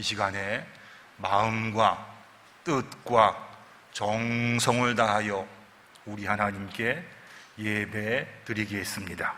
이 시간에 마음과 뜻과 정성을 다하여 우리 하나님께 예배 드리겠습니다.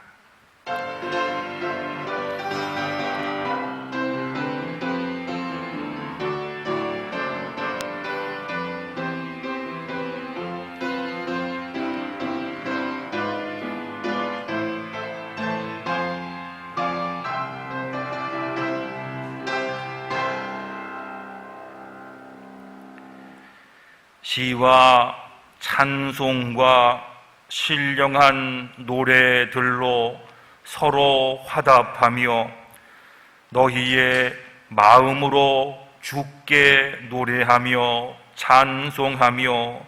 시와 찬송과 신령한 노래들로 서로 화답하며 너희의 마음으로 주께 노래하며 찬송하며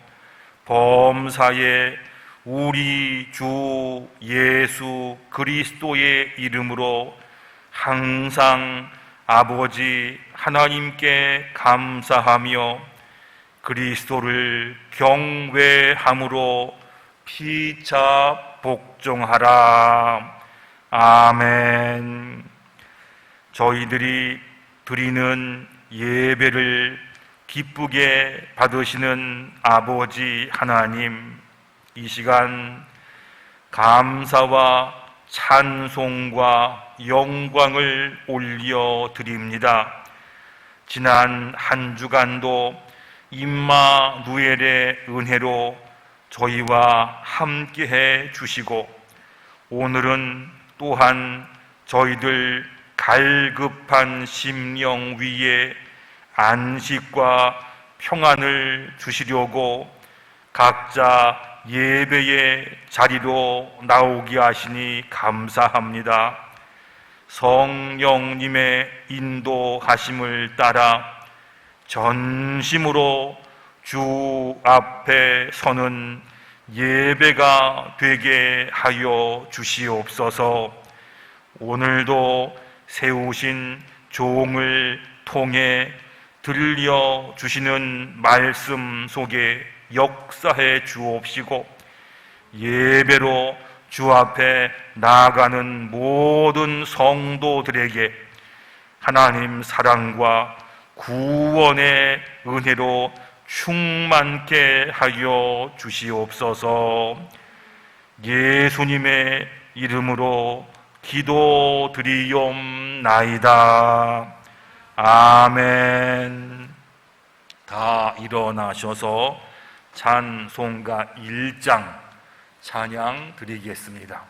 범사에 우리 주 예수 그리스도의 이름으로 항상 아버지 하나님께 감사하며 그리스도를 경외함으로 피차 복종하라. 아멘. 저희들이 드리는 예배를 기쁘게 받으시는 아버지 하나님, 이 시간 감사와 찬송과 영광을 올려드립니다. 지난 한 주간도 임마누엘의 은혜로 저희와 함께해 주시고 오늘은 또한 저희들 갈급한 심령 위에 안식과 평안을 주시려고 각자 예배의 자리로 나오게 하시니 감사합니다. 성령님의 인도하심을 따라 전심으로 주 앞에 서는 예배가 되게 하여 주시옵소서. 오늘도 세우신 종을 통해 들려주시는 말씀 속에 역사해 주옵시고 예배로 주 앞에 나아가는 모든 성도들에게 하나님 사랑과 구원의 은혜로 충만케 하여 주시옵소서. 예수님의 이름으로 기도드리옵나이다. 아멘. 다 일어나셔서 찬송가 1장 찬양 드리겠습니다.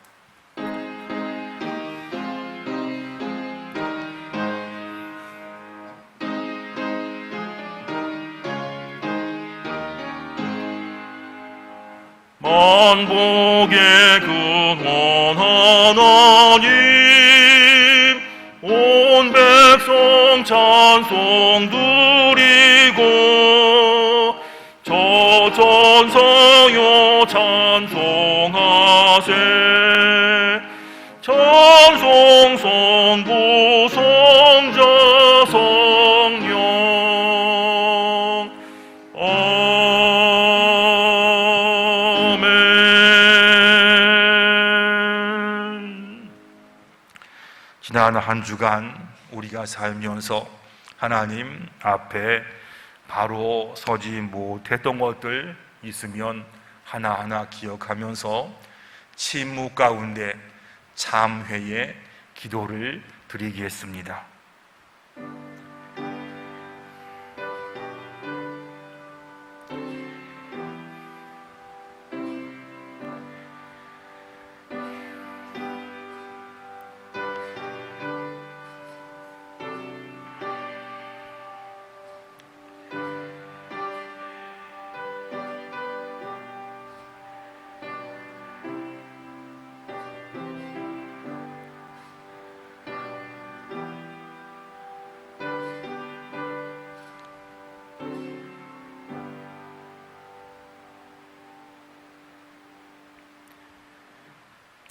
만복의 근원 하나님, 온 백성 찬송 드리고 저전서여 찬송하세. 찬송 성부 성자 성령. 지난 한 주간 우리가 살면서 하나님 앞에 바로 서지 못했던 것들 있으면 하나하나 기억하면서 침묵 가운데 참회의 기도를 드리겠습니다.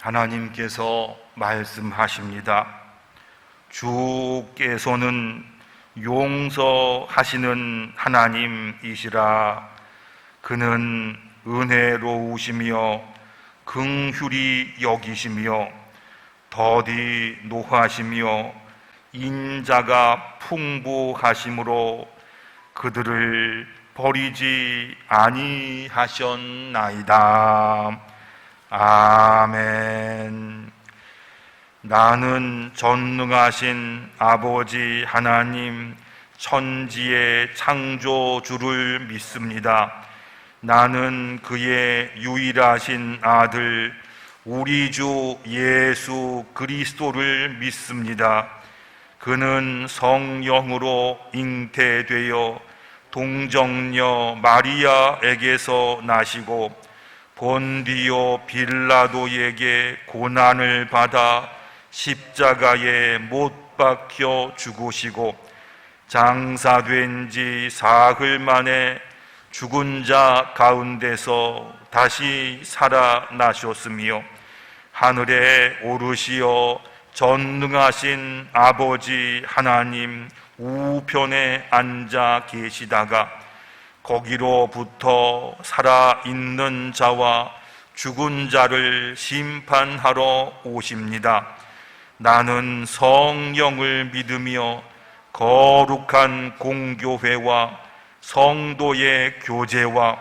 하나님께서 말씀하십니다. 주께서는 용서하시는 하나님이시라. 그는 은혜로우시며 긍휼히 여기시며 더디 노하시며 인자가 풍부하심으로 그들을 버리지 아니하셨나이다. 아멘. 나는 전능하신 아버지 하나님 천지의 창조주를 믿습니다. 나는 그의 유일하신 아들 우리 주 예수 그리스도를 믿습니다. 그는 성령으로 잉태되어 동정녀 마리아에게서 나시고 본디오 빌라도에게 고난을 받아 십자가에 못 박혀 죽으시고 장사된 지 사흘 만에 죽은 자 가운데서 다시 살아나셨으며 하늘에 오르시어 전능하신 아버지 하나님 우편에 앉아 계시다가 거기로부터 살아있는 자와 죽은 자를 심판하러 오십니다. 나는 성령을 믿으며 거룩한 공교회와 성도의 교제와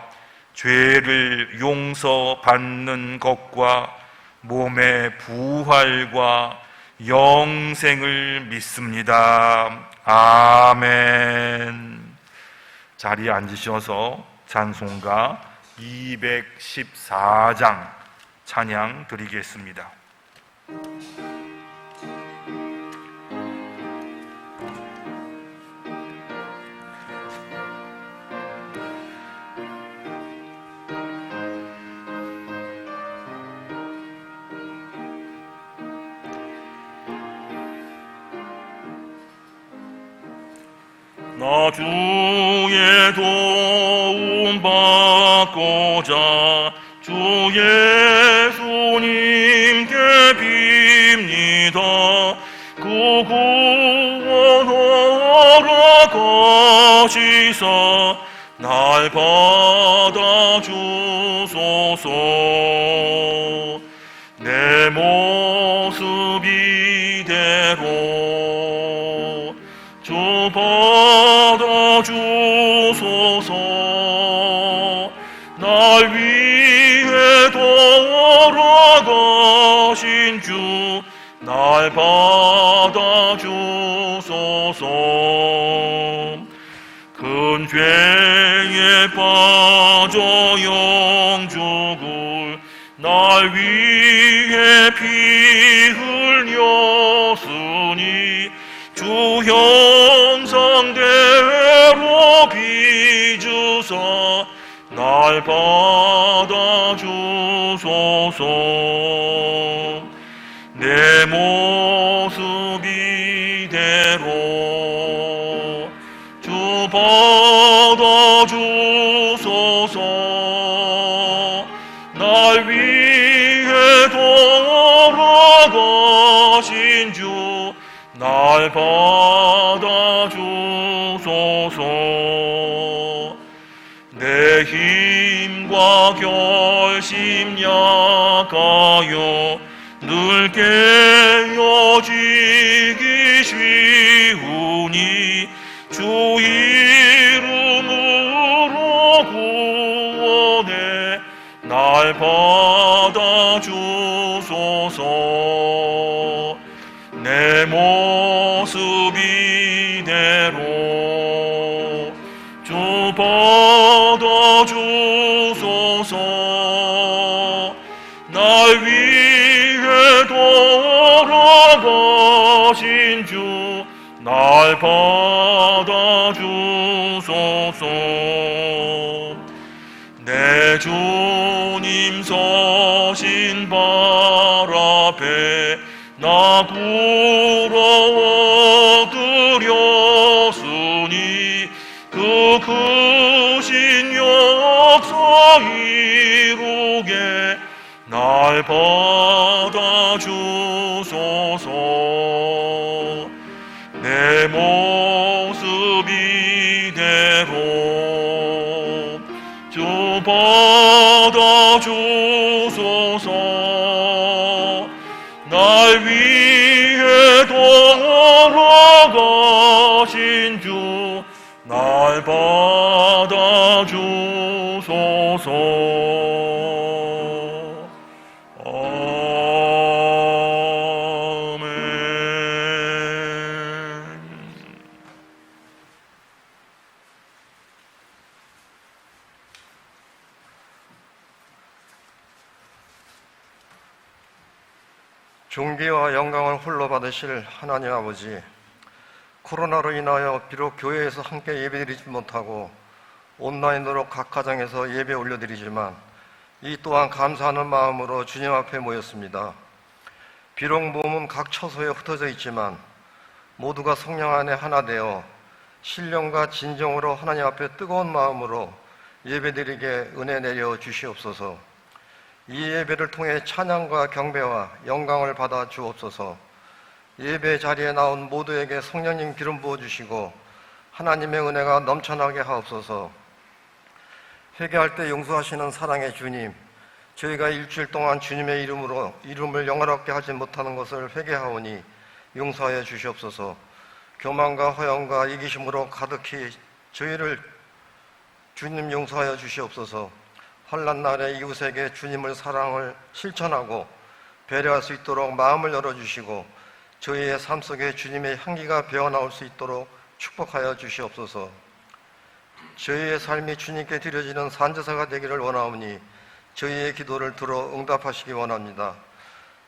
죄를 용서받는 것과 몸의 부활과 영생을 믿습니다. 아멘. 자리에 앉으셔서 찬송가 214장 찬양 드리겠습니다. 나 주의 도움 받고자 주 예수님께 빕니다. 그 구원 허락하시사 날 받아주소서. 내 모습 이대로 주 받아주소서. 날 위해 돌아가신 주 날 받아주소서. 큰 죄에 빠져 영죽을 날 위해 피 흘렸으니 주 형상대로 빚으사 날 받아주소서. 내 모습 이대로 주 받아주소서. 날 위해 돌아가신 주 날 받아주소서. 내 힘과 결심 약하여 늘 깨어지기 쉬우니 주 이름으로 구원해 날 받아주소서. 내 모습 이대로 주 받아주소서. 날 위해 돌아가신 주 날 받아주소서. 내 주님 서신 발 앞에 나 구러드렸으니 그 크신 역사 이루게 날 받아주소서. 내 모습 이대로 주 받아주소서. 날 위해 돌아가신 주 날 받아 주소서. 아멘. 존귀와 영광을 홀로 받으실 하나님 아버지, 코로나로 인하여 비록 교회에서 함께 예배드리지 못하고 온라인으로 각 가정에서 예배 올려드리지만 이 또한 감사하는 마음으로 주님 앞에 모였습니다. 비록 몸은 각 처소에 흩어져 있지만 모두가 성령 안에 하나 되어 신령과 진정으로 하나님 앞에 뜨거운 마음으로 예배드리게 은혜 내려 주시옵소서. 이 예배를 통해 찬양과 경배와 영광을 받아 주옵소서. 예배 자리에 나온 모두에게 성령님 기름 부어주시고 하나님의 은혜가 넘쳐나게 하옵소서. 회개할 때 용서하시는 사랑의 주님, 저희가 일주일 동안 주님의 이름을 영화롭게 하지 못하는 것을 회개하오니 용서하여 주시옵소서. 교만과 허영과 이기심으로 가득히 저희를 주님 용서하여 주시옵소서. 환난 날에 이웃에게 주님의 사랑을 실천하고 배려할 수 있도록 마음을 열어주시고 저희의 삶 속에 주님의 향기가 배어나올 수 있도록 축복하여 주시옵소서. 저희의 삶이 주님께 드려지는 산제사가 되기를 원하오니 저희의 기도를 들어 응답하시기 원합니다.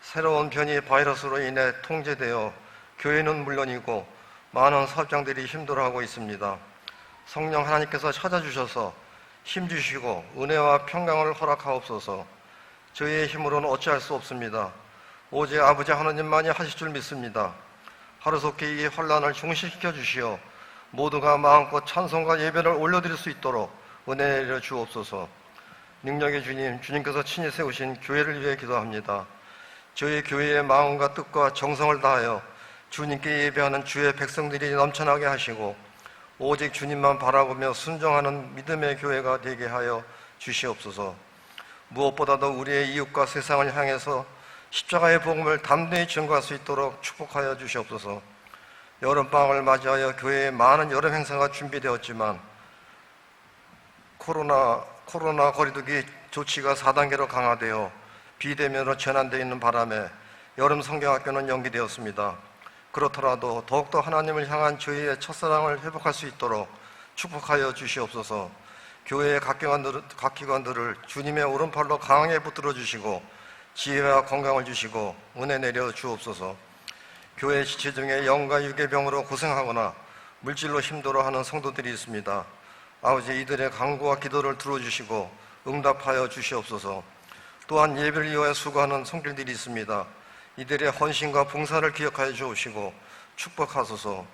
새로운 변이 바이러스로 인해 통제되어 교회는 물론이고 많은 사업장들이 힘들어하고 있습니다. 성령 하나님께서 찾아주셔서 힘주시고 은혜와 평강을 허락하옵소서. 저희의 힘으로는 어찌할 수 없습니다. 오직 아버지 하나님만이 하실 줄 믿습니다. 하루속히 이 환난을 중시시켜 주시어 모두가 마음껏 찬송과 예배를 올려드릴 수 있도록 은혜 내려 주옵소서. 능력의 주님, 주님께서 친히 세우신 교회를 위해 기도합니다. 저희 교회의 마음과 뜻과 정성을 다하여 주님께 예배하는 주의 백성들이 넘쳐나게 하시고 오직 주님만 바라보며 순종하는 믿음의 교회가 되게 하여 주시옵소서. 무엇보다도 우리의 이웃과 세상을 향해서 십자가의 복음을 담대히 증거할 수 있도록 축복하여 주시옵소서. 여름방학을 맞이하여 교회에 많은 여름 행사가 준비되었지만 코로나 거리두기 조치가 4단계로 강화되어 비대면으로 전환되어 있는 바람에 여름 성경학교는 연기되었습니다. 그렇더라도 더욱더 하나님을 향한 저희의 첫사랑을 회복할 수 있도록 축복하여 주시옵소서. 교회의 각 기관들을 주님의 오른팔로 강하게 붙들어 주시고 지혜와 건강을 주시고 은혜 내려 주옵소서. 교회 지체 중에 영과 유괴병으로 고생하거나 물질로 힘들어하는 성도들이 있습니다. 아버지, 이들의 간구와 기도를 들어주시고 응답하여 주시옵소서. 또한 예배를 위하여 수고하는 손길들이 있습니다. 이들의 헌신과 봉사를 기억하여 주시고 축복하소서.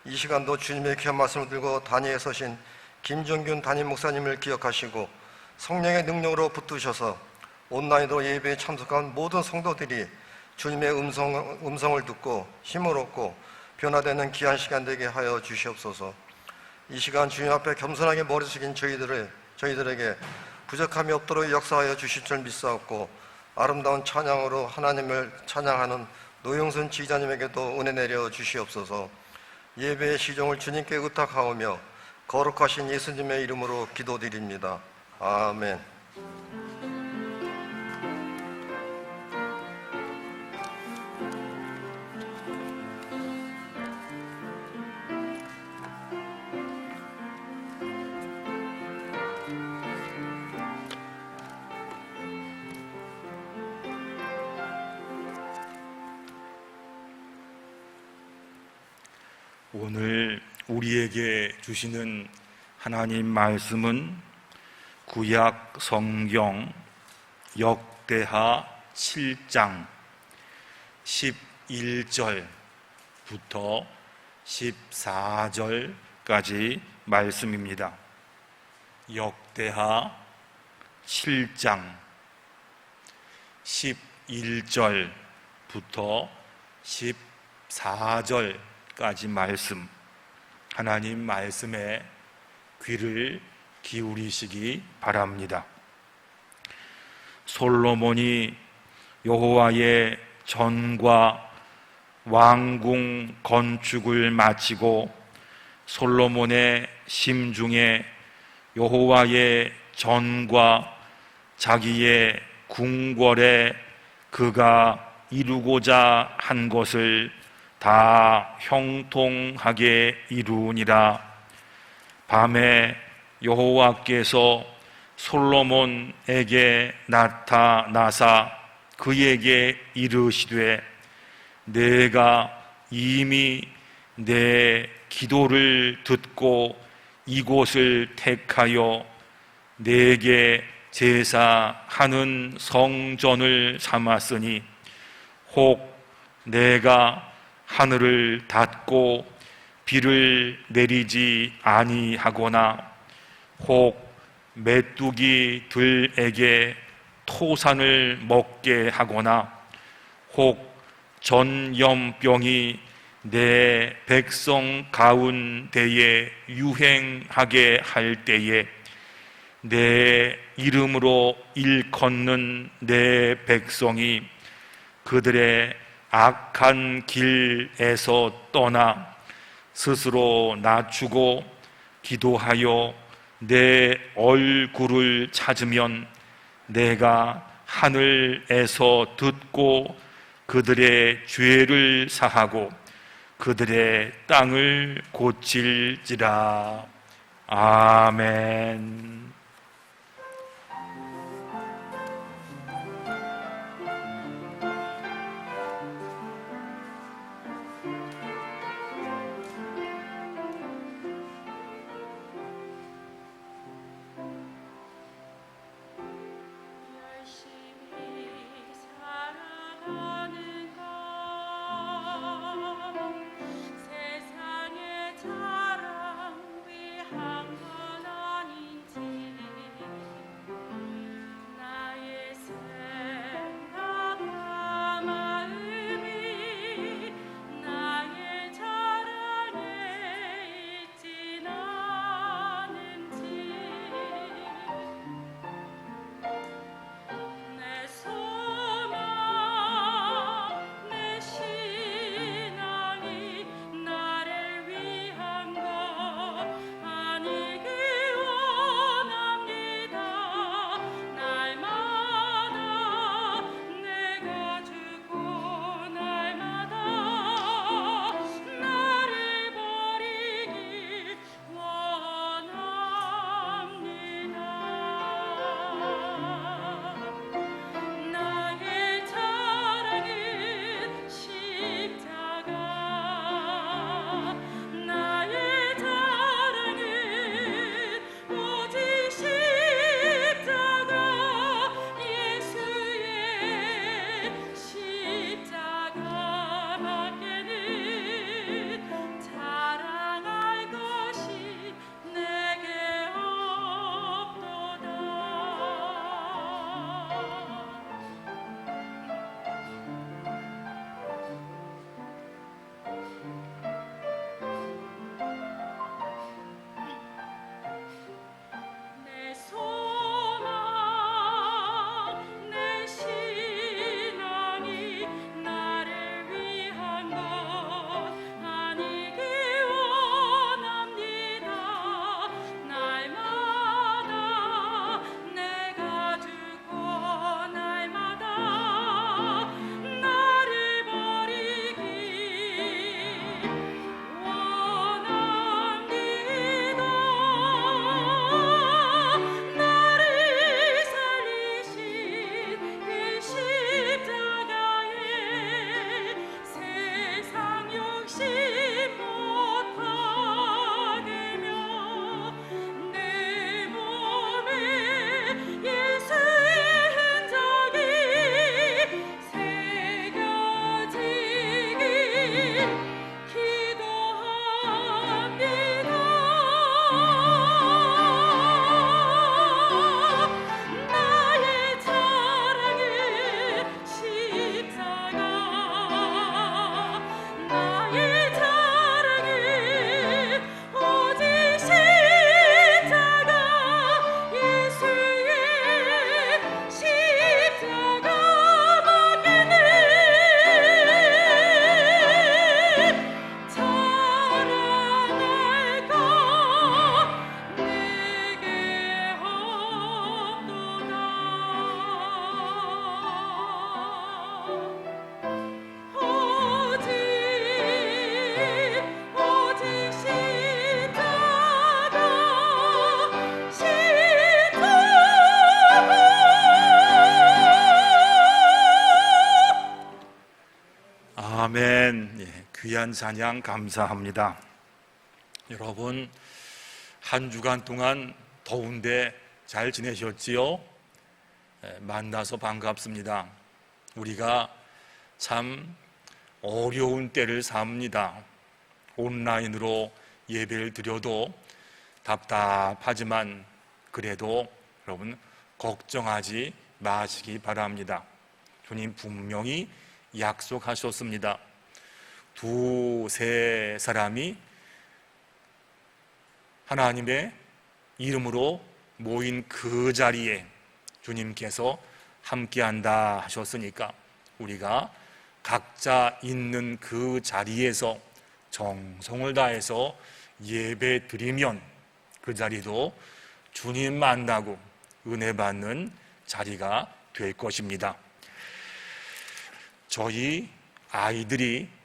이 시간도 주님의 귀한 말씀을 들고 단위에 서신 김정균 담임 목사님을 기억하시고 성령의 능력으로 붙드셔서 온라인으로 예배에 참석한 모든 성도들이 주님의 음성을 듣고 힘을 얻고 변화되는 귀한 시간 되게 하여 주시옵소서. 이 시간 주님 앞에 겸손하게 머리 숙인 저희들에게 부족함이 없도록 역사하여 주실 줄 믿사옵고 아름다운 찬양으로 하나님을 찬양하는 노영선 지휘자님에게도 은혜 내려 주시옵소서. 예배의 시종을 주님께 의탁하오며 거룩하신 예수님의 이름으로 기도드립니다. 아멘. 오늘 우리에게 주시는 하나님 말씀은 구약 성경 역대하 7장 11절부터 14절까지 말씀입니다. 역대하 7장 11절부터 14절까지 말씀, 하나님 말씀에 귀를 기울이시기 바랍니다. 솔로몬이 여호와의 전과 왕궁 건축을 마치고 솔로몬의 심중에 여호와의 전과 자기의 궁궐에 그가 이루고자 한 것을 다 형통하게 이루니라. 밤에 여호와께서 솔로몬에게 나타나사 그에게 이르시되 내가 이미 내 기도를 듣고 이곳을 택하여 내게 제사하는 성전을 삼았으니 혹 내가 하늘을 닫고 비를 내리지 아니하거나 혹 메뚜기들에게 토산을 먹게 하거나 혹 전염병이 내 백성 가운데에 유행하게 할 때에 내 이름으로 일컫는 내 백성이 그들의 악한 길에서 떠나 스스로 낮추고 기도하여 내 얼굴을 찾으면 내가 하늘에서 듣고 그들의 죄를 사하고 그들의 땅을 고칠지라. 아멘. 세상의 자랑 위한 건 아닌지 귀한 찬양 감사합니다. 여러분, 한 주간 동안 더운데 잘 지내셨지요? 만나서 반갑습니다. 우리가 참 어려운 때를 삽니다. 온라인으로 예배를 드려도 답답하지만 그래도 여러분 걱정하지 마시기 바랍니다. 주님 분명히 약속하셨습니다. 두세 사람이 하나님의 이름으로 모인 그 자리에 주님께서 함께한다 하셨으니까 우리가 각자 있는 그 자리에서 정성을 다해서 예배 드리면 그 자리도 주님 만나고 은혜 받는 자리가 될 것입니다. 저희 아이들이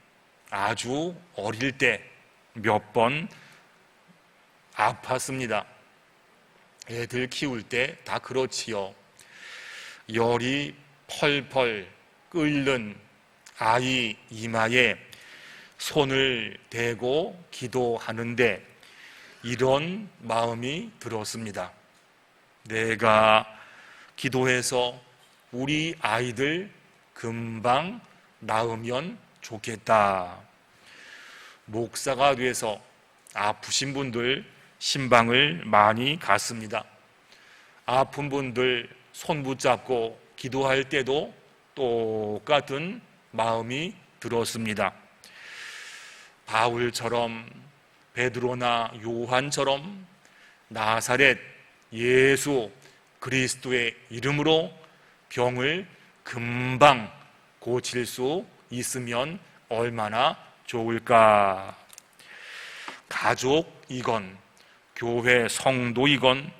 아주 어릴 때 몇 번 아팠습니다. 애들 키울 때 다 그렇지요. 열이 펄펄 끓는 아이 이마에 손을 대고 기도하는데 이런 마음이 들었습니다. 내가 기도해서 우리 아이들 금방 나으면 좋겠다. 목사가 돼서 아프신 분들 신방을 많이 갔습니다. 아픈 분들 손 붙잡고 기도할 때도 똑같은 마음이 들었습니다. 바울처럼 베드로나 요한처럼 나사렛 예수 그리스도의 이름으로 병을 금방 고칠 수 있으면 얼마나 좋을까. 가족이건 교회 성도이건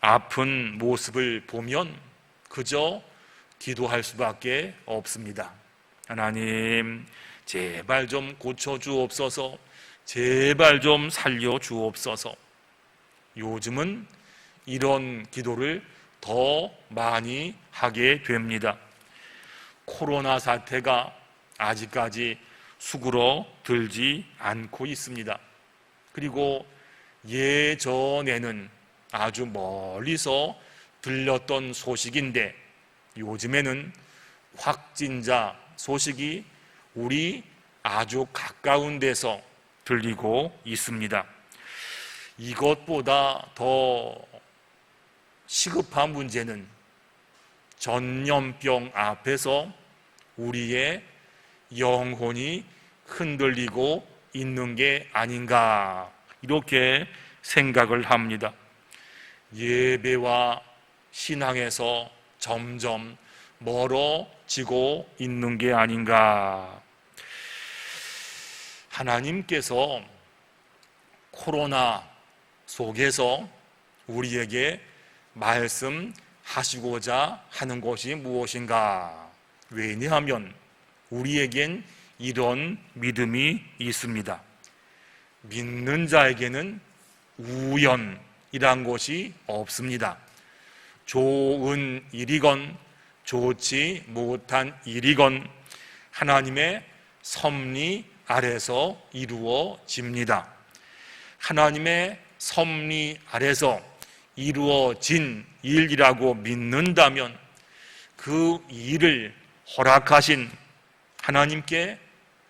아픈 모습을 보면 그저 기도할 수밖에 없습니다. 하나님 제발 좀 고쳐주옵소서, 제발 좀 살려주옵소서. 요즘은 이런 기도를 더 많이 하게 됩니다. 코로나 사태가 아직까지 수그러들지 않고 있습니다. 그리고 예전에는 아주 멀리서 들렸던 소식인데 요즘에는 확진자 소식이 우리 아주 가까운 데서 들리고 있습니다. 이것보다 더 시급한 문제는 전염병 앞에서 우리의 영혼이 흔들리고 있는 게 아닌가 이렇게 생각을 합니다. 예배와 신앙에서 점점 멀어지고 있는 게 아닌가. 하나님께서 코로나 속에서 우리에게 말씀하시고자 하는 것이 무엇인가? 왜냐하면 우리에겐 이런 믿음이 있습니다. 믿는 자에게는 우연이란 것이 없습니다. 좋은 일이건 좋지 못한 일이건 하나님의 섭리 아래서 이루어집니다. 하나님의 섭리 아래서 이루어진 일이라고 믿는다면 그 일을 허락하신 하나님께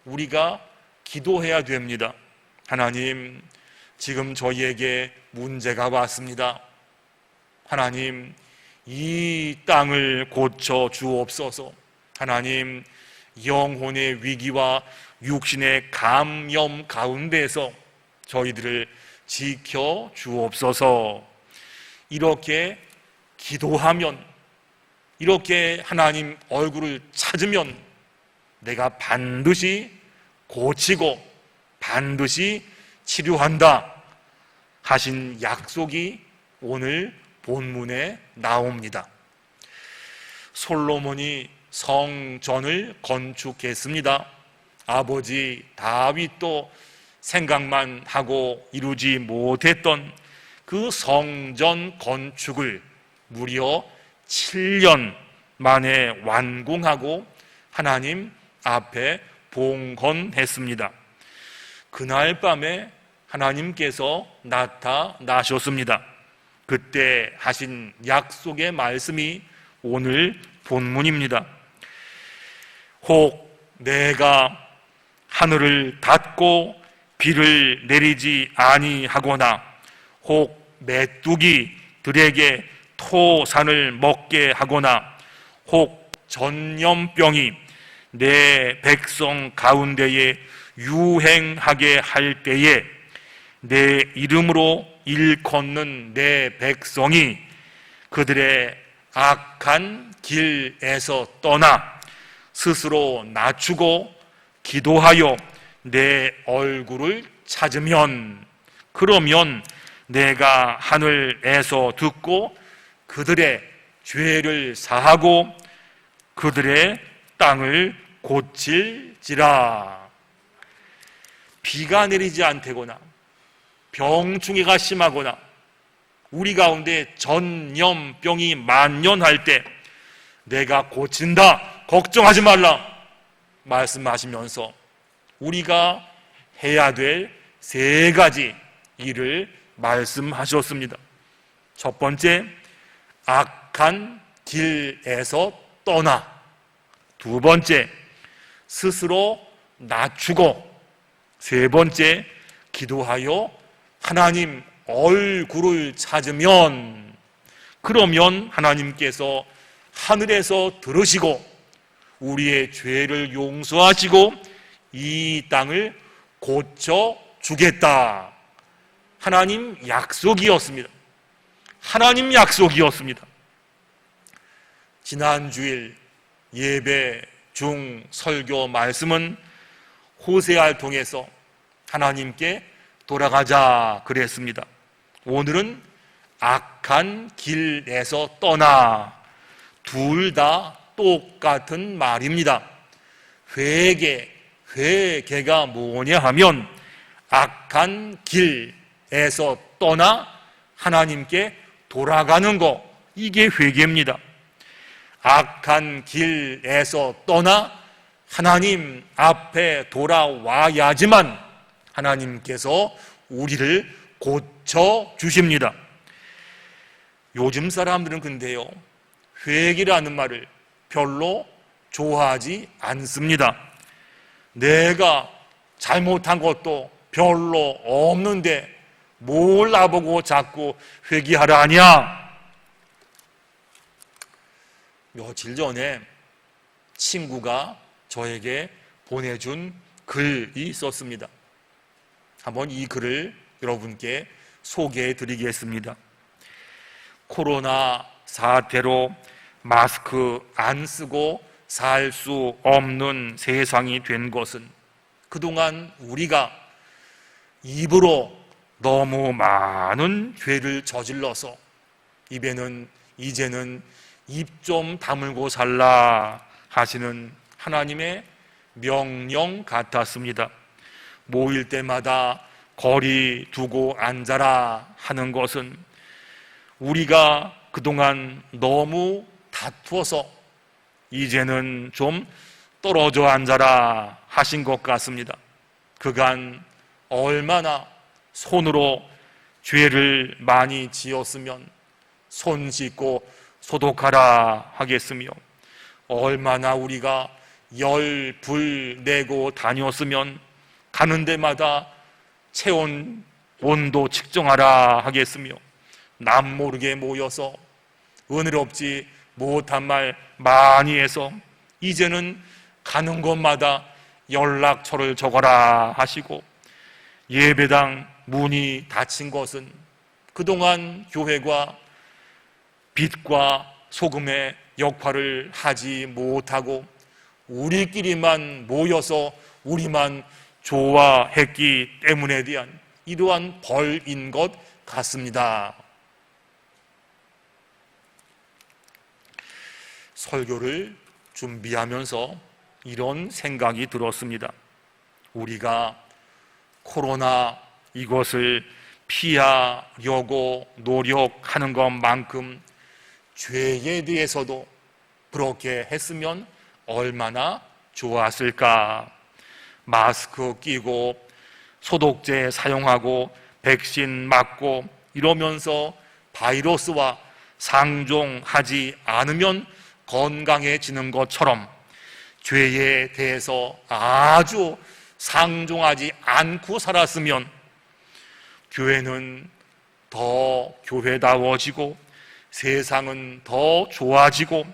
우리가 기도해야 됩니다. 하나님, 지금 저희에게 문제가 왔습니다. 하나님, 이 땅을 고쳐 주옵소서. 하나님, 영혼의 위기와 육신의 감염 가운데서 저희들을 지켜 주옵소서. 이렇게 기도하면, 이렇게 하나님 얼굴을 찾으면 내가 반드시 고치고 반드시 치료한다 하신 약속이 오늘 본문에 나옵니다. 솔로몬이 성전을 건축했습니다. 아버지 다윗도 생각만 하고 이루지 못했던 그 성전 건축을 무려 7년 만에 완공하고 하나님 앞에 봉헌했습니다. 그날 밤에 하나님께서 나타나셨습니다. 그때 하신 약속의 말씀이 오늘 본문입니다. 혹 내가 하늘을 닫고 비를 내리지 아니하거나 혹 메뚜기 들에게 토산을 먹게 하거나 혹 전염병이 내 백성 가운데에 유행하게 할 때에 내 이름으로 일컫는 내 백성이 그들의 악한 길에서 떠나 스스로 낮추고 기도하여 내 얼굴을 찾으면, 그러면 내가 하늘에서 듣고 그들의 죄를 사하고 그들의 땅을 고칠지라. 비가 내리지 않되거나 병충해가 심하거나 우리 가운데 전염병이 만연할 때 내가 고친다, 걱정하지 말라 말씀하시면서 우리가 해야 될 3가지 일을 말씀하셨습니다. 첫 번째, 악한 길에서 떠나. 두 번째, 스스로 낮추고. 세 번째, 기도하여 하나님 얼굴을 찾으면, 그러면 하나님께서 하늘에서 들으시고 우리의 죄를 용서하시고 이 땅을 고쳐주겠다. 하나님 약속이었습니다. 하나님 약속이었습니다. 지난 주일 예배 중 설교 말씀은 호세아를 통해서 하나님께 돌아가자 그랬습니다. 오늘은 악한 길에서 떠나. 둘 다 똑같은 말입니다. 회개가 뭐냐 하면 악한 길에서 떠나 하나님께 돌아가는 거, 이게 회개입니다. 악한 길에서 떠나 하나님 앞에 돌아와야지만 하나님께서 우리를 고쳐주십니다. 요즘 사람들은 근데요, 회개라는 말을 별로 좋아하지 않습니다. 내가 잘못한 것도 별로 없는데 뭘 나보고 자꾸 회개하라 하냐? 며칠 전에 친구가 저에게 보내준 글이 있었습니다. 한번 이 글을 여러분께 소개해 드리겠습니다. 코로나 사태로 마스크 안 쓰고 살 수 없는 세상이 된 것은 그동안 우리가 입으로 너무 많은 죄를 저질러서 이제는 입 좀 다물고 살라 하시는 하나님의 명령 같았습니다. 모일 때마다 거리 두고 앉아라 하는 것은 우리가 그동안 너무 다투어서 이제는 좀 떨어져 앉아라 하신 것 같습니다. 그간 얼마나 손으로 죄를 많이 지었으면 손 씻고 소독하라 하겠으며, 얼마나 우리가 열불 내고 다녔으면 가는 데마다 체온 온도 측정하라 하겠으며, 남 모르게 모여서 은혜롭지 못한 말 많이 해서 이제는 가는 곳마다 연락처를 적어라 하시고, 예배당 문이 닫힌 것은 그동안 교회가 빛과 소금의 역할을 하지 못하고 우리끼리만 모여서 우리만 좋아했기 때문에 대한 이러한 벌인 것 같습니다. 설교를 준비하면서 이런 생각이 들었습니다. 우리가 코로나 이것을 피하려고 노력하는 것만큼 죄에 대해서도 그렇게 했으면 얼마나 좋았을까. 마스크 끼고 소독제 사용하고 백신 맞고 이러면서 바이러스와 상종하지 않으면 건강해지는 것처럼 죄에 대해서 아주 상종하지 않고 살았으면 교회는 더 교회다워지고 세상은 더 좋아지고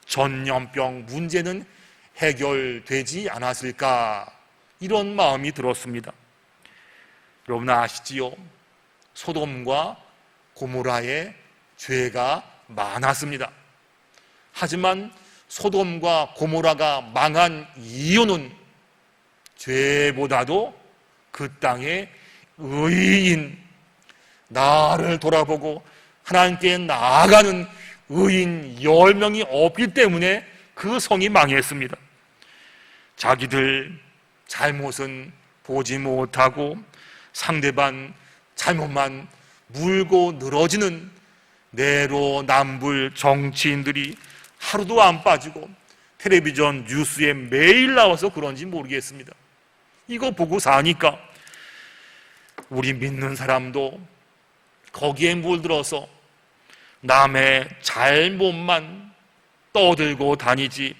전염병 문제는 해결되지 않았을까, 이런 마음이 들었습니다. 여러분 아시지요? 소돔과 고모라의 죄가 많았습니다. 하지만 소돔과 고모라가 망한 이유는 죄보다도 그 땅에 의인, 나를 돌아보고 하나님께 나아가는 의인 10명이 없기 때문에 그 성이 망했습니다. 자기들 잘못은 보지 못하고 상대방 잘못만 물고 늘어지는 내로남불 정치인들이 하루도 안 빠지고 텔레비전 뉴스에 매일 나와서 그런지 모르겠습니다. 이거 보고 사니까 우리 믿는 사람도 거기에 물들어서 남의 잘못만 떠들고 다니지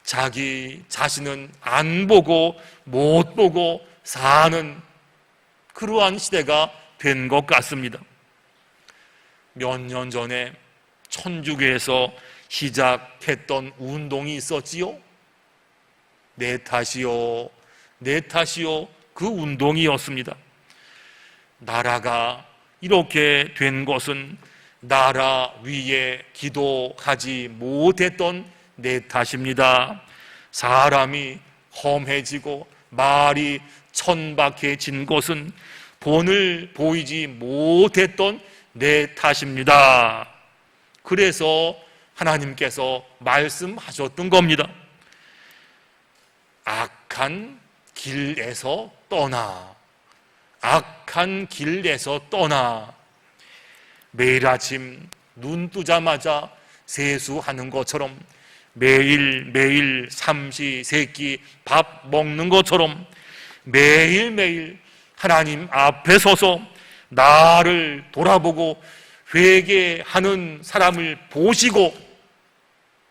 자기 자신은 안 보고 못 보고 사는 그러한 시대가 된 것 같습니다. 몇 년 전에 천주교에서 시작했던 운동이 있었지요. 내 탓이요, 내 탓이요, 그 운동이었습니다. 나라가 이렇게 된 것은 나라 위에 기도하지 못했던 내 탓입니다. 사람이 험해지고 말이 천박해진 것은 본을 보이지 못했던 내 탓입니다. 그래서 하나님께서 말씀하셨던 겁니다. 악한 길에서 떠나, 악한 길에서 떠나. 매일 아침 눈 뜨자마자 세수하는 것처럼, 매일매일 삼시세끼 밥 먹는 것처럼 매일매일 하나님 앞에 서서 나를 돌아보고 회개하는 사람을 보시고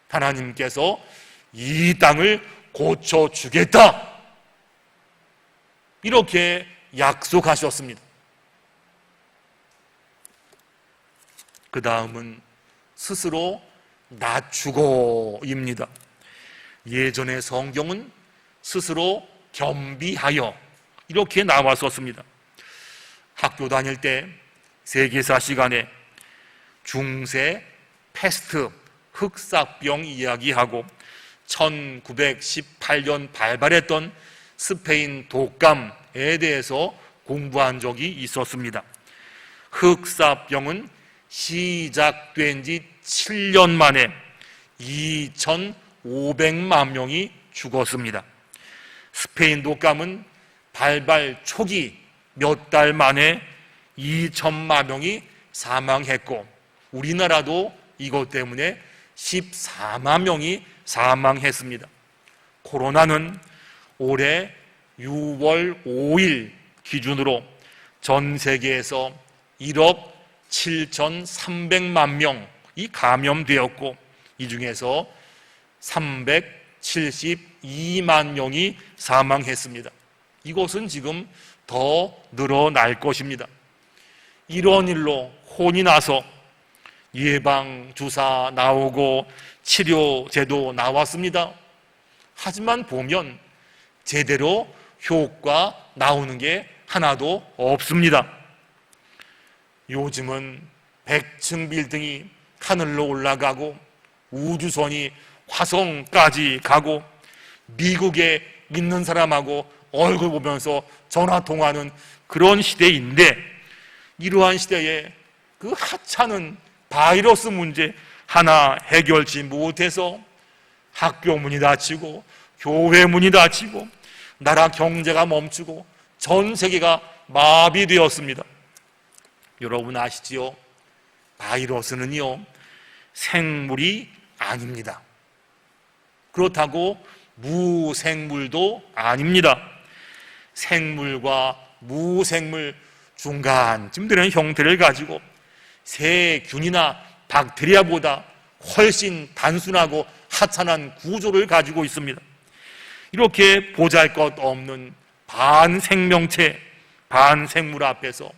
하나님께서 이 땅을 고쳐주겠다, 이렇게 약속하셨습니다. 그 다음은 스스로 낮추고입니다. 예전의 성경은 스스로 겸비하여 이렇게 나왔었습니다. 학교 다닐 때 세계사 시간에 중세 패스트 흑사병 이야기하고 1918년 발발했던 스페인 독감에 대해서 공부한 적이 있었습니다. 흑사병은 시작된 지 7년 만에 2,500만 명이 죽었습니다. 스페인 독감은 발발 초기 몇 달 만에 2천만 명이 사망했고 우리나라도 이것 때문에 14만 명이 사망했습니다. 코로나는 올해 6월 5일 기준으로 전 세계에서 1억 7,300만 명이 감염되었고 이 중에서 372만 명이 사망했습니다. 이것은 지금 더 늘어날 것입니다. 이런 일로 혼이 나서 예방주사 나오고 치료제도 나왔습니다. 하지만 보면 제대로 효과 나오는 게 하나도 없습니다. 요즘은 100층 빌딩이 하늘로 올라가고 우주선이 화성까지 가고 미국에 있는 사람하고 얼굴 보면서 전화 통화하는 그런 시대인데 이러한 시대에 그 하찮은 바이러스 문제 하나 해결치 못해서 학교 문이 닫히고 교회 문이 닫히고 나라 경제가 멈추고 전 세계가 마비되었습니다. 여러분 아시지요? 바이러스는요 생물이 아닙니다. 그렇다고 무생물도 아닙니다. 생물과 무생물 중간쯤 되는 형태를 가지고 세균이나 박테리아보다 훨씬 단순하고 하찮은 구조를 가지고 있습니다. 이렇게 보잘것없는 반생명체, 반생물 앞에서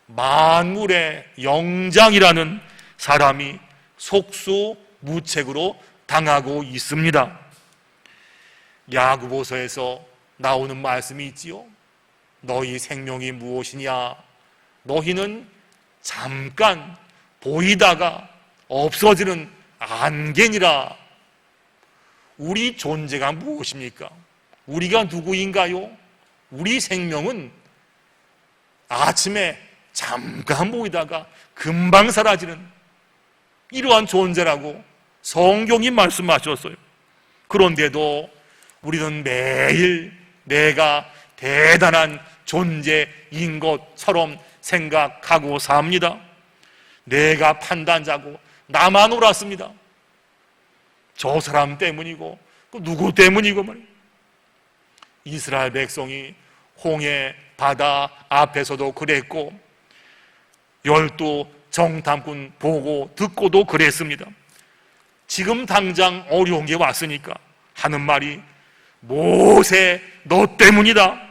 만물의 영장이라는 사람이 속수무책으로 당하고 있습니다. 야고보서에서 나오는 말씀이 있지요. 너희 생명이 무엇이냐? 너희는 잠깐 보이다가 없어지는 안개니라. 우리 존재가 무엇입니까? 우리가 누구인가요? 우리 생명은 아침에 잠깐 보이다가 금방 사라지는 이러한 존재라고 성경이 말씀하셨어요. 그런데도 우리는 매일 내가 대단한 존재인 것처럼 생각하고 삽니다. 내가 판단자고 나만 옳았습니다. 저 사람 때문이고 누구 때문이고 말이에요. 이스라엘 백성이 홍해 바다 앞에서도 그랬고 12 정탐꾼 보고 듣고도 그랬습니다. 지금 당장 어려운 게 왔으니까 하는 말이 모세 너 때문이다.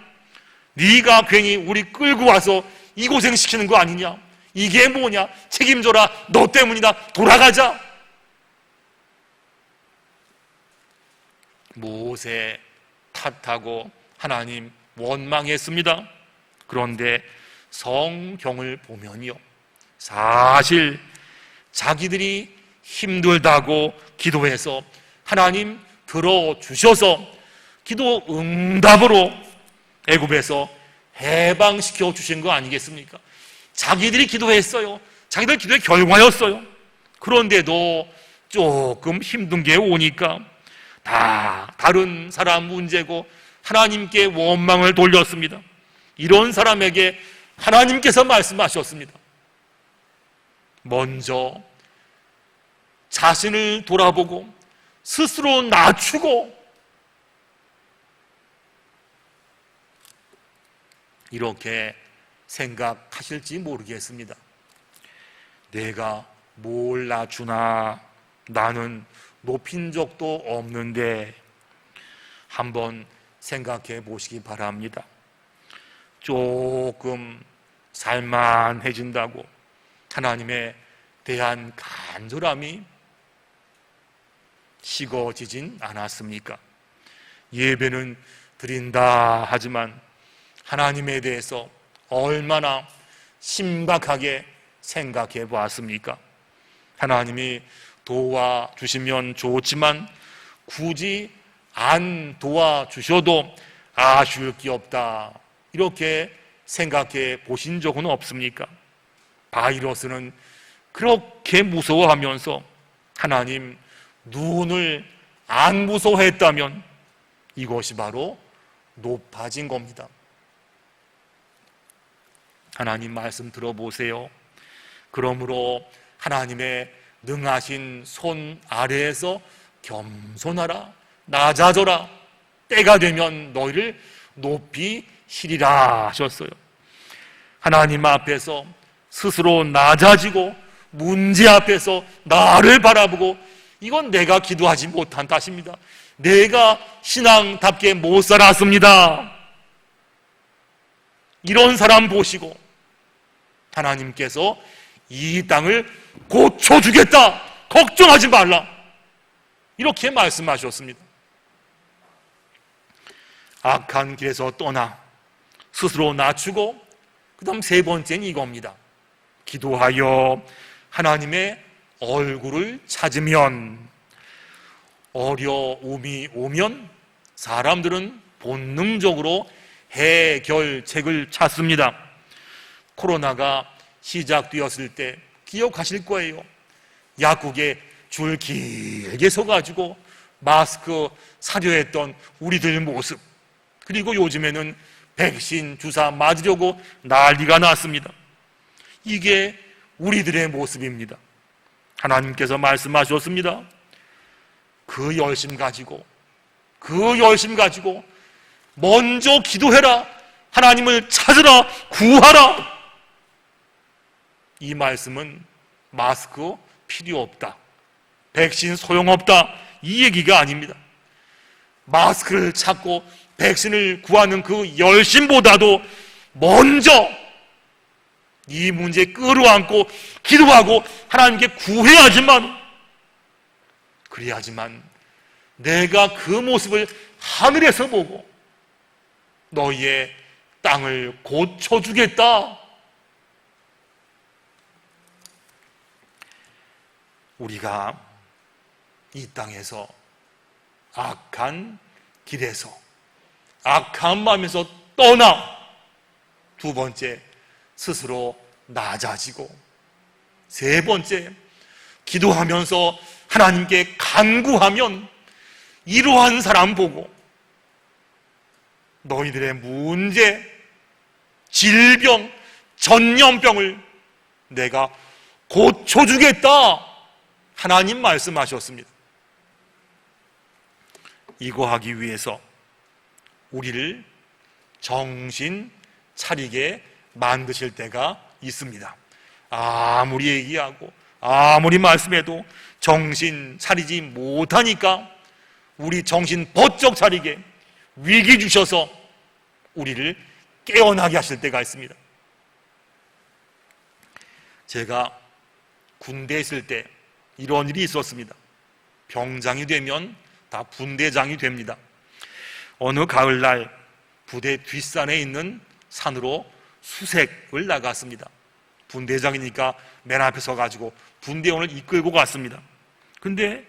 네가 괜히 우리 끌고 와서 이 고생시키는 거 아니냐. 이게 뭐냐. 책임져라. 너 때문이다. 돌아가자. 모세 탓하고 하나님 원망했습니다. 그런데 성경을 보면요, 사실 자기들이 힘들다고 기도해서 하나님 들어주셔서 기도 응답으로 애굽에서 해방시켜 주신 거 아니겠습니까? 자기들이 기도했어요. 자기들 기도의 결과였어요. 그런데도 조금 힘든 게 오니까 다 다른 사람 문제고 하나님께 원망을 돌렸습니다. 이런 사람에게 하나님께서 말씀하셨습니다. 먼저 자신을 돌아보고 스스로 낮추고 이렇게 생각하실지 모르겠습니다. 내가 뭘 낮추나, 나는 높인 적도 없는데 한번 생각해 보시기 바랍니다. 조금 살만해진다고 하나님에 대한 간절함이 식어지진 않았습니까? 예배는 드린다 하지만 하나님에 대해서 얼마나 심각하게 생각해 보았습니까? 하나님이 도와주시면 좋지만 굳이 안 도와주셔도 아쉬울 게 없다, 이렇게 생각해 보신 적은 없습니까? 바이러스는 그렇게 무서워하면서 하나님 눈을 안 무서워했다면 이것이 바로 높아진 겁니다. 하나님 말씀 들어보세요. 그러므로 하나님의 능하신 손 아래에서 겸손하라, 낮아져라. 때가 되면 너희를 높이 시리라 하셨어요. 하나님 앞에서 스스로 낮아지고 문제 앞에서 나를 바라보고, 이건 내가 기도하지 못한 탓입니다. 내가 신앙답게 못 살았습니다. 이런 사람 보시고 하나님께서 이 땅을 고쳐주겠다, 걱정하지 말라, 이렇게 말씀하셨습니다. 악한 길에서 떠나 스스로 낮추고, 그 다음 세 번째는 이겁니다. 기도하여 하나님의 얼굴을 찾으면, 어려움이 오면 사람들은 본능적으로 해결책을 찾습니다. 코로나가 시작되었을 때 기억하실 거예요. 약국에 줄 길게 서가지고 마스크 사려 했던 우리들 모습, 그리고 요즘에는 백신 주사 맞으려고 난리가 났습니다. 이게 우리들의 모습입니다. 하나님께서 말씀하셨습니다. 그 열심 가지고 먼저 기도해라. 하나님을 찾으라, 구하라. 이 말씀은 마스크 필요 없다, 백신 소용없다, 이 얘기가 아닙니다. 마스크를 찾고 백신을 구하는 그 열심보다도 먼저 이 문제 끌어안고 기도하고 하나님께 구해야지만, 그래야지만 내가 그 모습을 하늘에서 보고 너희의 땅을 고쳐주겠다. 우리가 이 땅에서 악한 길에서 악한 마음에서 떠나 두 번째, 스스로 낮아지고, 세 번째, 기도하면서 하나님께 간구하면 이러한 사람 보고 너희들의 문제, 질병, 전염병을 내가 고쳐주겠다, 하나님 말씀하셨습니다. 이거 하기 위해서 우리를 정신 차리게 만드실 때가 있습니다. 아무리 얘기하고 아무리 말씀해도 정신 차리지 못하니까 우리 정신 번쩍 차리게 위기 주셔서 우리를 깨어나게 하실 때가 있습니다. 제가 군대에 있을 때 이런 일이 있었습니다. 병장이 되면 다 분대장이 됩니다. 어느 가을날 부대 뒷산에 있는 산으로 수색을 나갔습니다. 분대장이니까 맨 앞에 서가지고 분대원을 이끌고 갔습니다. 근데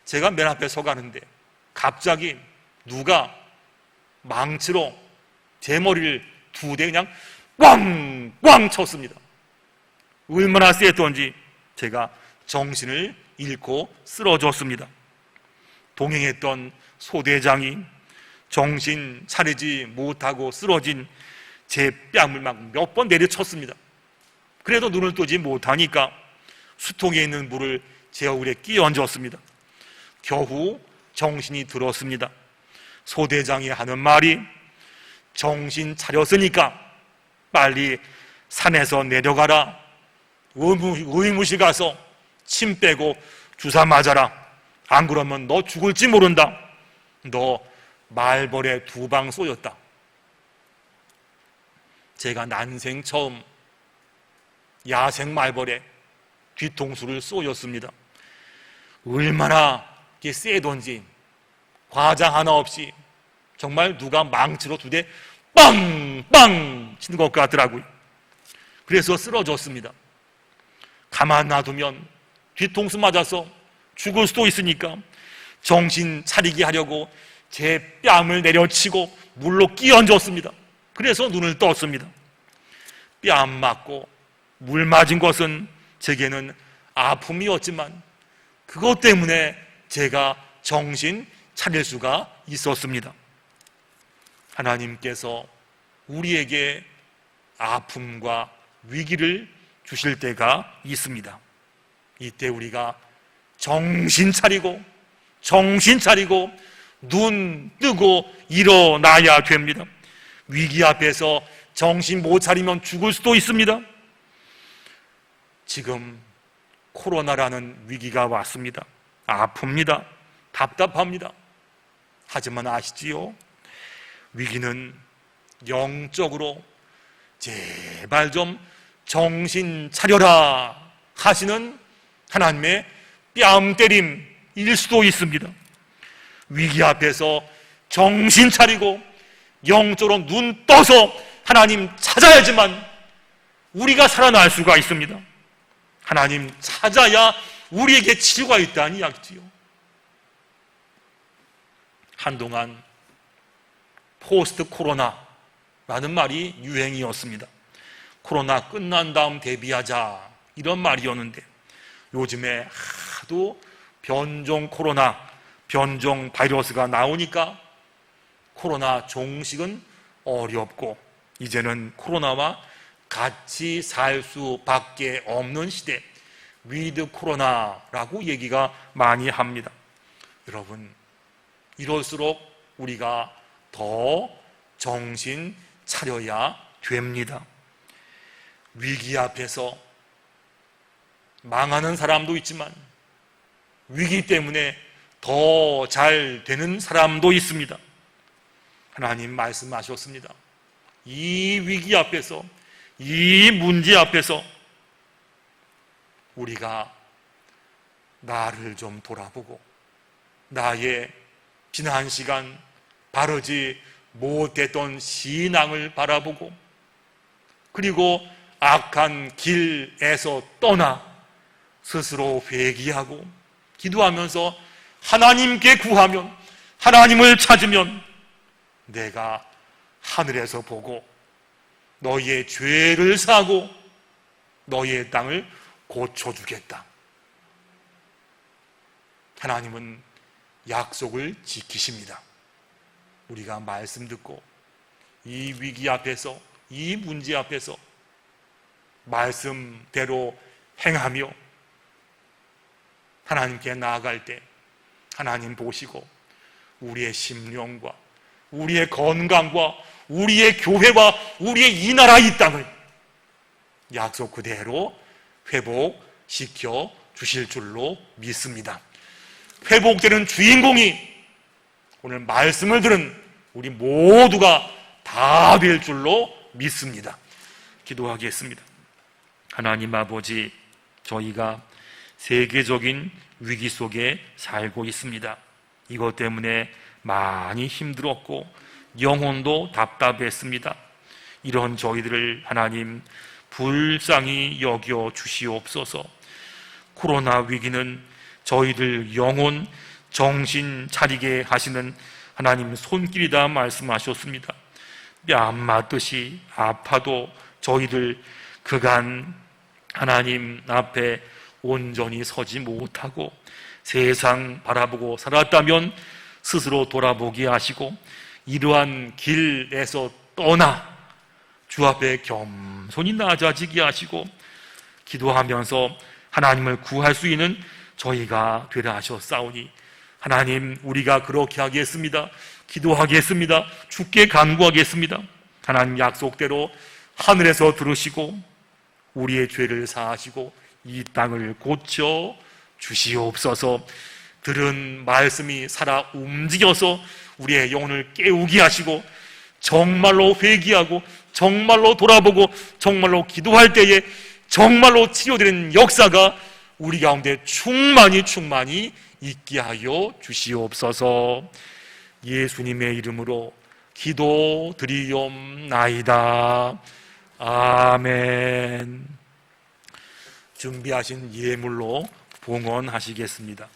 제가 맨 앞에 서가는데 갑자기 누가 망치로 제 머리를 두 대 그냥 꽝꽝 쳤습니다. 얼마나 셌던지 제가 정신을 잃고 쓰러졌습니다. 동행했던 소대장이 정신 차리지 못하고 쓰러진 제 뺨을 막 몇 번 내려쳤습니다. 그래도 눈을 뜨지 못하니까 수통에 있는 물을 제 얼굴에 끼얹었습니다. 겨우 정신이 들었습니다. 소대장이 하는 말이, 정신 차렸으니까 빨리 산에서 내려가라, 의무실 가서 침 빼고 주사 맞아라, 안 그러면 너 죽을지 모른다, 너 말벌에 2방 쏘였다. 제가 난생 처음 야생 말벌에 뒤통수를 쏘였습니다. 얼마나 세던지 과장 하나 없이 정말 누가 망치로 2대 빵빵 치는 것 같더라고요. 그래서 쓰러졌습니다. 가만 놔두면 뒤통수 맞아서 죽을 수도 있으니까 정신 차리게 하려고 제 뺨을 내려치고 물로 끼얹었습니다. 그래서 눈을 떴습니다. 뺨 맞고 물 맞은 것은 제게는 아픔이었지만 그것 때문에 제가 정신 차릴 수가 있었습니다. 하나님께서 우리에게 아픔과 위기를 주실 때가 있습니다. 이때 우리가 정신 차리고 눈 뜨고 일어나야 됩니다. 위기 앞에서 정신 못 차리면 죽을 수도 있습니다. 지금 코로나라는 위기가 왔습니다. 아픕니다. 답답합니다. 하지만 아시지요? 위기는 영적으로 제발 좀 정신 차려라 하시는 하나님의 뺨 때림일 수도 있습니다. 위기 앞에서 정신 차리고 영적으로 눈 떠서 하나님 찾아야지만 우리가 살아날 수가 있습니다. 하나님 찾아야 우리에게 치유가 있다는 이야기지요. 한동안 포스트 코로나라는 말이 유행이었습니다. 코로나 끝난 다음 대비하자, 이런 말이었는데 요즘에 하도 변종 코로나, 변종 바이러스가 나오니까 코로나 종식은 어렵고 이제는 코로나와 같이 살 수밖에 없는 시대, 위드 코로나라고 얘기가 많이 합니다. 여러분, 이럴수록 우리가 더 정신 차려야 됩니다. 위기 앞에서 망하는 사람도 있지만 위기 때문에 더 잘 되는 사람도 있습니다. 하나님 말씀하셨습니다. 이 위기 앞에서, 이 문제 앞에서 우리가 나를 좀 돌아보고 나의 지난 시간 바르지 못했던 신앙을 바라보고 그리고 악한 길에서 떠나 스스로 회개하고 기도하면서 하나님께 구하면, 하나님을 찾으면 내가 하늘에서 보고 너희의 죄를 사고 너희의 땅을 고쳐주겠다. 하나님은 약속을 지키십니다. 우리가 말씀 듣고 이 위기 앞에서, 이 문제 앞에서 말씀대로 행하며 하나님께 나아갈 때 하나님 보시고 우리의 심령과 우리의 건강과 우리의 교회와 우리의 이 나라 이 땅을 약속 그대로 회복시켜 주실 줄로 믿습니다. 회복되는 주인공이 오늘 말씀을 들은 우리 모두가 다 될 줄로 믿습니다. 기도하겠습니다. 하나님 아버지, 저희가 세계적인 위기 속에 살고 있습니다. 이것 때문에 많이 힘들었고 영혼도 답답했습니다. 이런 저희들을 하나님 불쌍히 여겨 주시옵소서. 코로나 위기는 저희들 영혼 정신 차리게 하시는 하나님 손길이다 말씀하셨습니다. 뺨 맞듯이 아파도 저희들 그간 하나님 앞에 온전히 서지 못하고 세상 바라보고 살았다면 스스로 돌아보게 하시고 이러한 길에서 떠나 주 앞에 겸손히 낮아지게 하시고 기도하면서 하나님을 구할 수 있는 저희가 되라 하셨사오니 하나님, 우리가 그렇게 하겠습니다. 기도하겠습니다. 주께 간구하겠습니다. 하나님 약속대로 하늘에서 들으시고 우리의 죄를 사하시고 이 땅을 고쳐 주시옵소서. 들은 말씀이 살아 움직여서 우리의 영혼을 깨우게 하시고 정말로 회개하고 정말로 돌아보고 정말로 기도할 때에 정말로 치료되는 역사가 우리 가운데 충만히 있게 하여 주시옵소서. 예수님의 이름으로 기도드리옵나이다. 아멘. 준비하신 예물로 봉헌하시겠습니다.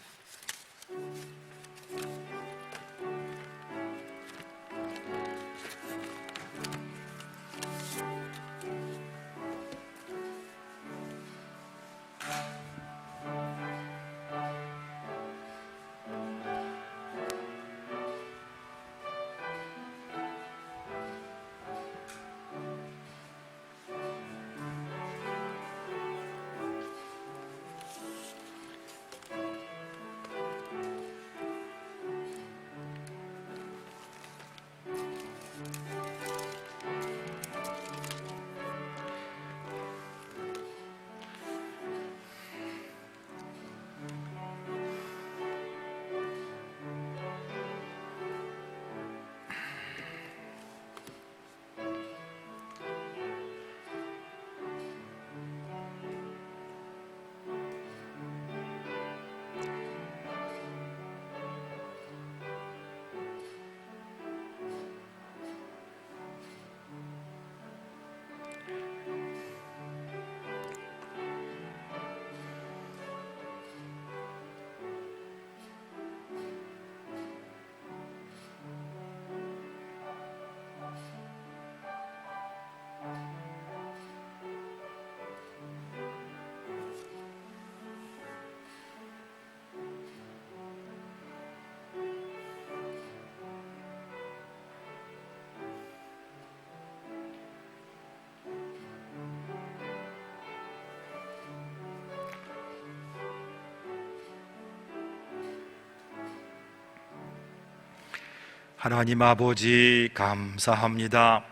하나님 아버지 감사합니다.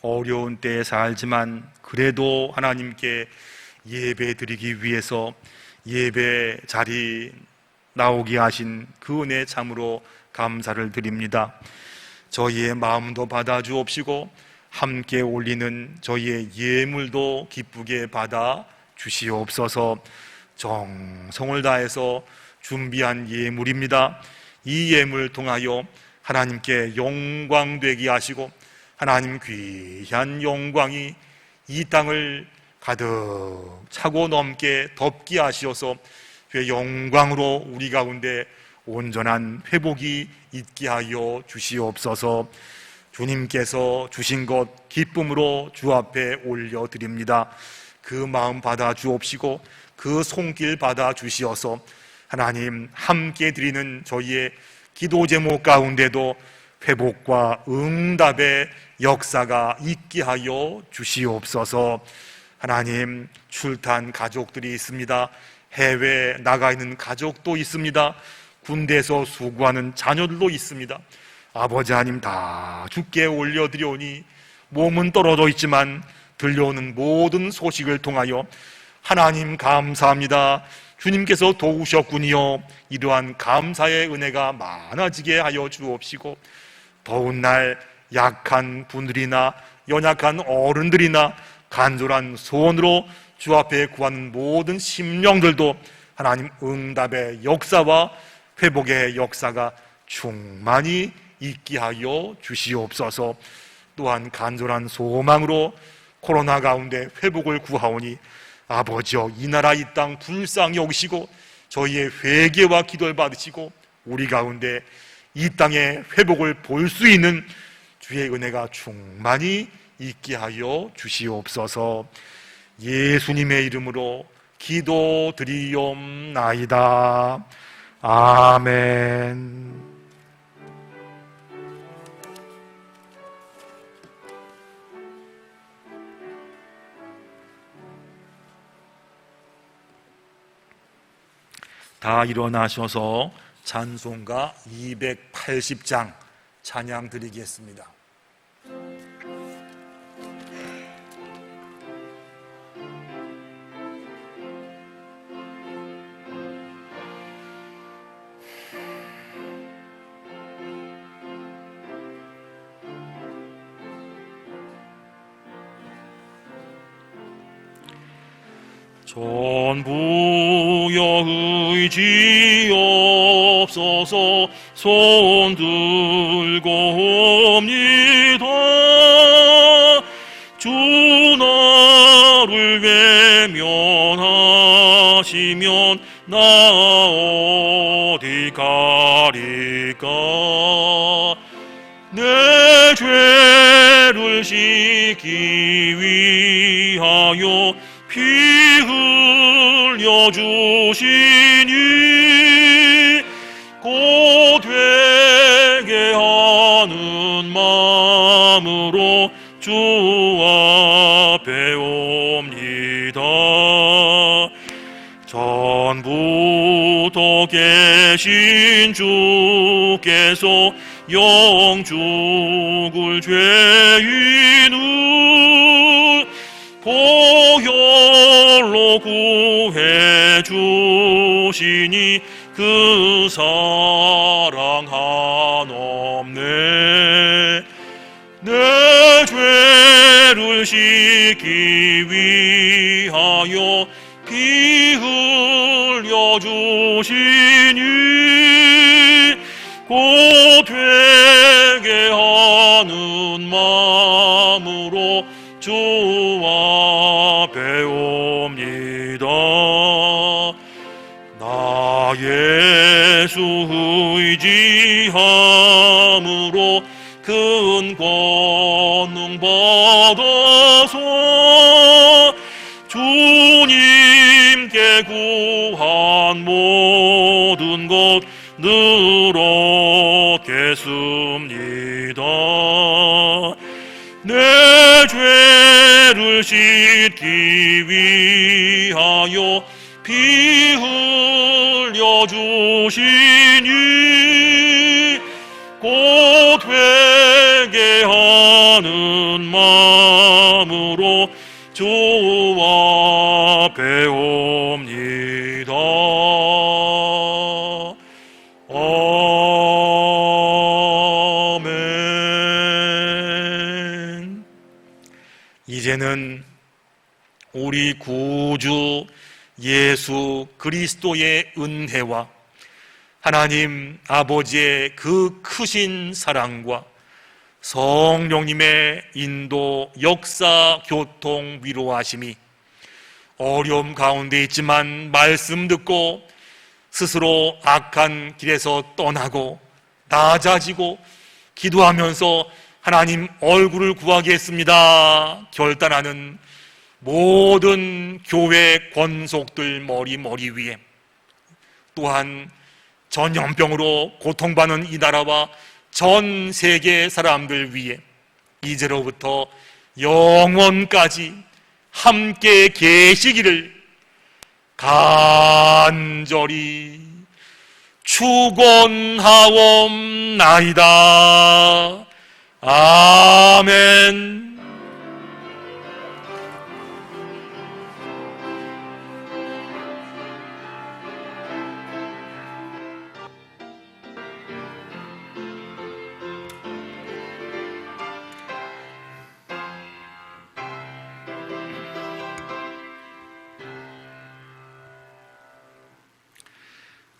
어려운 때에 살지만 그래도 하나님께 예배 드리기 위해서 예배 자리 나오게 하신 그 은혜 참으로 감사를 드립니다. 저희의 마음도 받아 주옵시고 함께 올리는 저희의 예물도 기쁘게 받아 주시옵소서. 정성을 다해서 준비한 예물입니다. 이 예물 통하여 하나님께 영광되게 하시고 하나님 귀한 영광이 이 땅을 가득 차고 넘게 덮게 하시어서 주의 영광으로 우리 가운데 온전한 회복이 있게 하여 주시옵소서. 주님께서 주신 것 기쁨으로 주 앞에 올려드립니다. 그 마음 받아 주옵시고 그 손길 받아 주시어서 하나님 함께 드리는 저희의 기도 제목 가운데도 회복과 응답의 역사가 있게 하여 주시옵소서. 하나님, 출탄 가족들이 있습니다. 해외에 나가 있는 가족도 있습니다. 군대에서 수고하는 자녀들도 있습니다. 아버지 하나님 다 주께 올려드리오니 몸은 떨어져 있지만 들려오는 모든 소식을 통하여 하나님 감사합니다. 주님께서 도우셨군요. 이러한 감사의 은혜가 많아지게 하여 주옵시고 더운 날 약한 분들이나 연약한 어른들이나 간절한 소원으로 주 앞에 구하는 모든 심령들도 하나님 응답의 역사와 회복의 역사가 충만히 있게 하여 주시옵소서. 또한 간절한 소망으로 코로나 가운데 회복을 구하오니 아버지여 이 나라 이 땅 불쌍히 여기시고 저희의 회개와 기도를 받으시고 우리 가운데 이 땅의 회복을 볼 수 있는 주의 은혜가 충만히 있게 하여 주시옵소서. 예수님의 이름으로 기도드리옵나이다. 아멘. 다 일어나셔서 찬송가 280장 찬양 드리겠습니다. 전부여 의지없어서 손 들고 옵니다. 주 나를 외면하시면 나 어디 가리까. 내 죄를 씻기 위하여 피 흘려 주시니 곧 되게 하는 마음으로 주 앞에 옵니다. 전부터 계신 주께서 영죽을 죄인을 보혈로 구해 주시니 그 사랑 한없네. 내 죄를 씻기 위하여 피 흘려 주시니 곧 되게 하는 마음으로 주 앞에 옵니다. 나 예수 의지함으로 큰 권능 받아서 주님께 구한 모든 것 늘 얻겠습니다. 내 죄를 씻기 위하여 피 흘려 주시니 곧 회개하는 마음으로 주와 배웁니다. 아멘. 이제는 우리 구주 예수 그리스도의 은혜와 하나님 아버지의 그 크신 사랑과 성령님의 인도, 역사, 교통, 위로하심이 어려움 가운데 있지만 말씀 듣고 스스로 악한 길에서 떠나고 낮아지고 기도하면서 하나님 얼굴을 구하겠습니다 결단하는 모든 교회 권속들 머리 위에, 또한 전염병으로 고통받는 이 나라와 전 세계 사람들 위해 이제로부터 영원까지 함께 계시기를 간절히 축원하옵나이다. 아멘.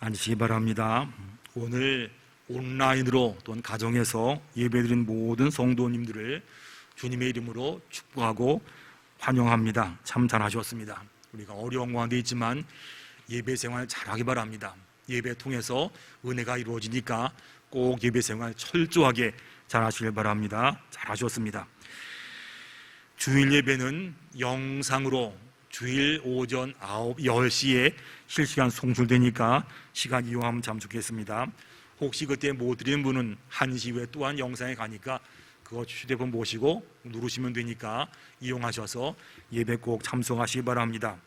앉으시기 바랍니다. 오늘 온라인으로 또는 가정에서 예배드린 모든 성도님들을 주님의 이름으로 축복하고 환영합니다. 참 잘하셨습니다. 우리가 어려운 가운데 있지만 예배 생활 잘하기 바랍니다. 예배 통해서 은혜가 이루어지니까 꼭 예배 생활 철저하게 잘하시길 바랍니다. 잘하셨습니다. 주일 예배는 영상으로 주일 오전 10시에 실시간 송출되니까 시간 이용하면 참 좋겠습니다. 혹시 그때 못 드리는 분은 1시 후에 또한 영상에 가니까 그거 휴대폰 보시고 누르시면 되니까 이용하셔서 예배 꼭 참석하시기 바랍니다.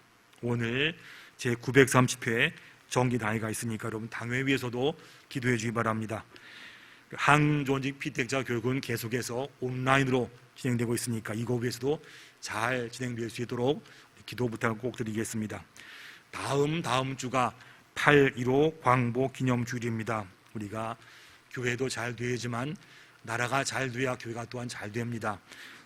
오늘 제930회 정기당회가 있으니까 여러분 당회 위해서도 기도해 주기 바랍니다. 항존직 피택자 교육은 계속해서 온라인으로 진행되고 있으니까 이거 위해서도 잘 진행될 수 있도록 기도 부탁을 꼭 드리겠습니다. 다음 주가 8.15 광복 기념주일입니다. 우리가 교회도 잘 되지만 나라가 잘 돼야 교회가 또한 잘 됩니다.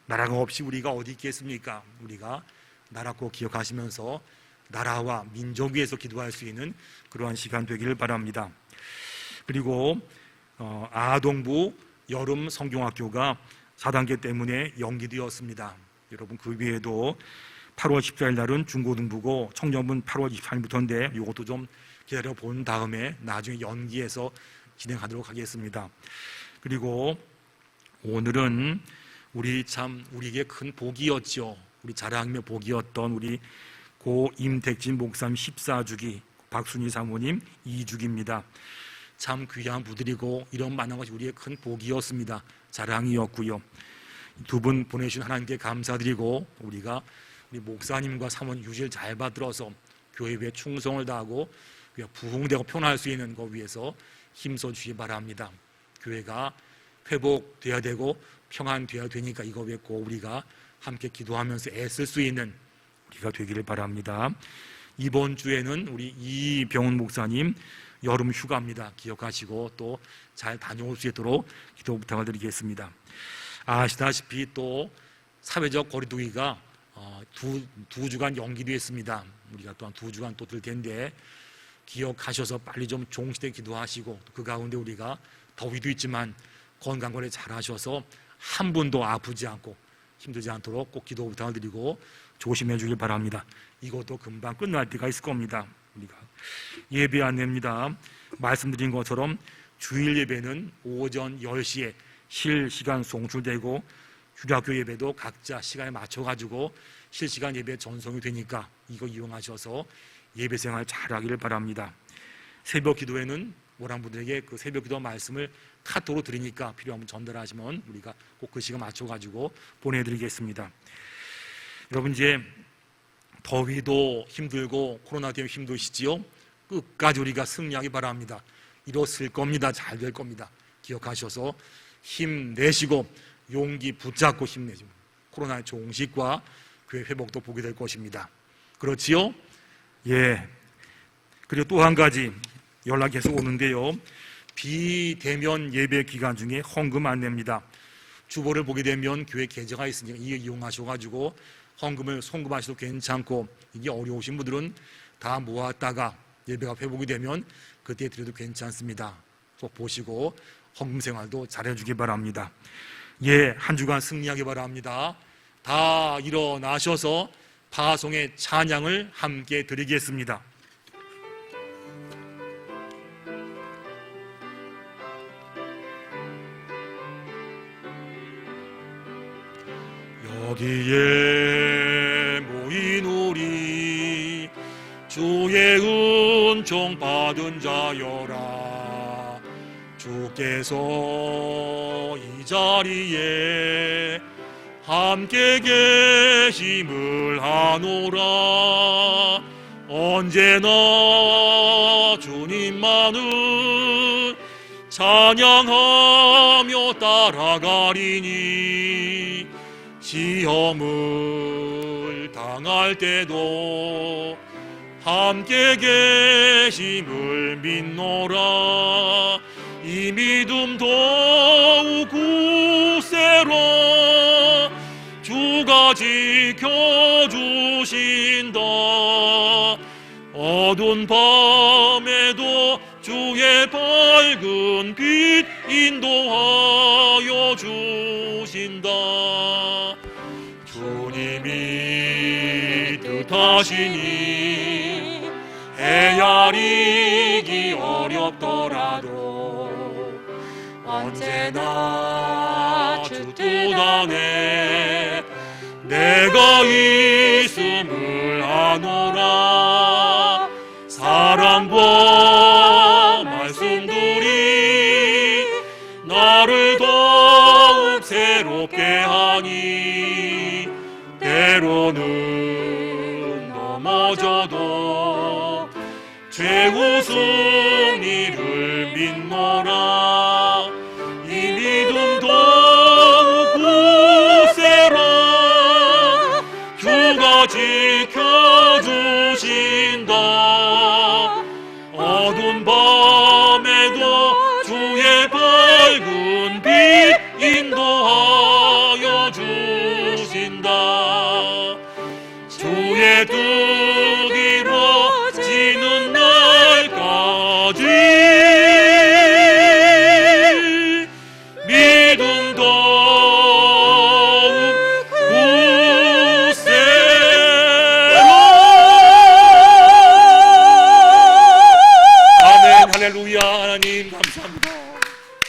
나라가 없이 우리가 어디 있겠습니까? 우리가 나라 꼭 기억하시면서 나라와 민족 위해서 기도할 수 있는 그러한 시간 되기를 바랍니다. 그리고 아동부 여름 성경학교가 4단계 때문에 연기되었습니다. 여러분 그 외에도 8월 14일 날은 중고등부고 청년부는 8월 24일부터인데 이것도 좀 기다려 본 다음에 나중에 연기해서 진행하도록 하겠습니다. 그리고 오늘은 우리에게 큰 복이었죠. 우리 자랑이며 복이었던 우리 고 임택진 목사님 14주기, 박순희 사모님 2주기입니다. 참 귀한 부들이고 이런 만난 것이 우리의 큰 복이었습니다. 자랑이었고요. 두 분 보내주신 하나님께 감사드리고 우리가 우리 목사님과 사모님 유지를 잘 받들어서 교회에 충성을 다하고 부흥되고 편할 수 있는 것 위해서 힘써 주시기 바랍니다. 교회가 회복되어야 되고 평안되어야 되니까 이거 위해 꼭 우리가 함께 기도하면서 애쓸 수 있는 우리가 되기를 바랍니다. 이번 주에는 우리 이병훈 목사님 여름 휴가입니다. 기억하시고 또 잘 다녀올 수 있도록 기도 부탁을 드리겠습니다. 아시다시피 또 사회적 거리두기가 두 주간 연기됐습니다. 우리가 또한 2주간 또 들 텐데 기억하셔서 빨리 좀 종시대 기도하시고 그 가운데 우리가 더위도 있지만 건강관리 잘 하셔서 한 분도 아프지 않고 힘들지 않도록 꼭 기도 부탁을 드리고 조심해 주길 바랍니다. 이것도 금방 끝날 때가 있을 겁니다. 우리가 예배 안내입니다. 말씀드린 것처럼 주일 예배는 오전 10시에 실시간 송출되고 휴학교 예배도 각자 시간에 맞춰가지고 실시간 예배 전송이 되니까 이거 이용하셔서 예배 생활 잘하기를 바랍니다. 새벽 기도회는 모란분들에게 그 새벽 기도 말씀을 카톡으로 드리니까 필요하면 전달하시면 우리가 꼭 그 시간 맞춰가지고 보내드리겠습니다. 여러분 이제 더위도 힘들고 코로나 때문에 힘드시지요? 끝까지 우리가 승리하기 바랍니다. 이뤘을 겁니다. 잘 될 겁니다. 기억하셔서 힘내시고 용기 붙잡고 힘내시고 코로나의 종식과 교회 회복도 보게 될 것입니다. 그렇지요? 예. 그리고 또 한 가지 연락이 계속 오는데요. 비대면 예배 기간 중에 헌금 안내입니다. 주보를 보게 되면 교회 계좌가 있으니까 이거 이용하셔가지고 헌금을 송금하셔도 괜찮고, 이게 어려우신 분들은 다 모았다가 예배가 회복이 되면 그때 드려도 괜찮습니다. 꼭 보시고 헌금 생활도 잘해주기 바랍니다. 예, 한 주간 승리하기 바랍니다. 다 일어나셔서 파송의 찬양을 함께 드리겠습니다. 여기에 모인 우리 주의 은총 받은 자여라. 주께서 이 자리에 함께 계심을 하노라. 언제나 주님만을 찬양하며 따라가리니 시험을 당할 때도 함께 계심을 믿노라. 이 믿음 더욱 굳세라. 주가 지켜주신다. 어두운 밤에도 주의 밝은 빛 인도하여 주신다. 주님이 뜻하시니 헤아리기 어렵더라도 언제나 주 뜻 안에 내가 있음을 아노라. 사랑과 말씀들이 나를 더욱 새롭게 하니 때로는 넘어져도 최후 승리를 믿노라. 이 믿음 더욱 굳세라. 주가 지켜주신다. 어두운 밤